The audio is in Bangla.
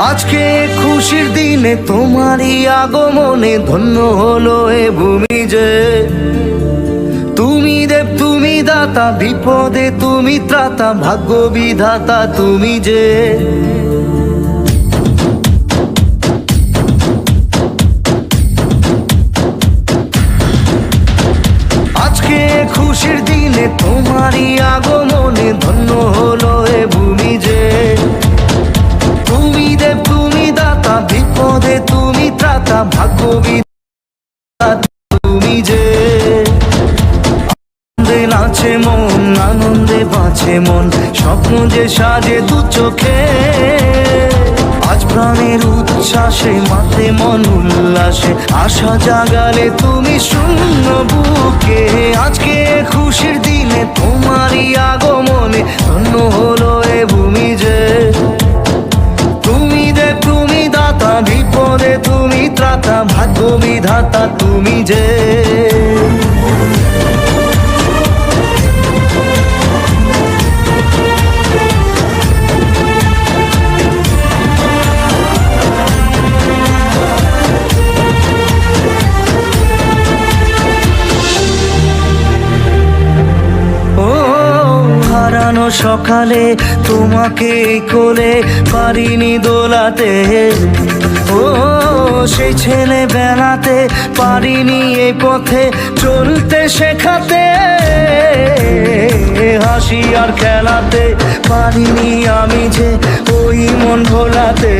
আজকে খুশির দিনে তোমারই আগমনে ধন্য হলো এ ভূমি যে। তুমি দেব তুমি দাতা, বিপদে তুমি ত্রাতা, ভাগ্য বিধাতা তুমি যে। আজকে খুশির দিনে তোমারই আগমনে ধন্য হলো এ ভূমি যে। তুমি দেব তুমি দাতা, বিপদে তুমি ত্রাতা, ভাগ্য বিধাতা তুমি যে। আনন্দে নাচে মন, আনন্দে বাঁচে মন, স্বপ্ন যে সাজে দু চোখে। আজ প্রাণের উচ্ছ্বাসে মাতে মন উল্লাসে, আশা জাগালে তুমি শূন্য বুকে। আজকে খুশির দিনে তোমারই আগমনে ধন্য হলো এ ভূমি যে। তুমি দেব তুমি দাতা, বিপদে তুমি ত্রাতা, ভাগ্য বিধাতা তুমি যে। হারানো সকালে তোমাকে কোলে পারিনি দোলাতে, ও সেই ছেলে বেলাতে পারিনি এই পথে চলতে শেখাতে। হাসি আর খেলাতে পারিনি আমি যে ওই মন ভোলাতে।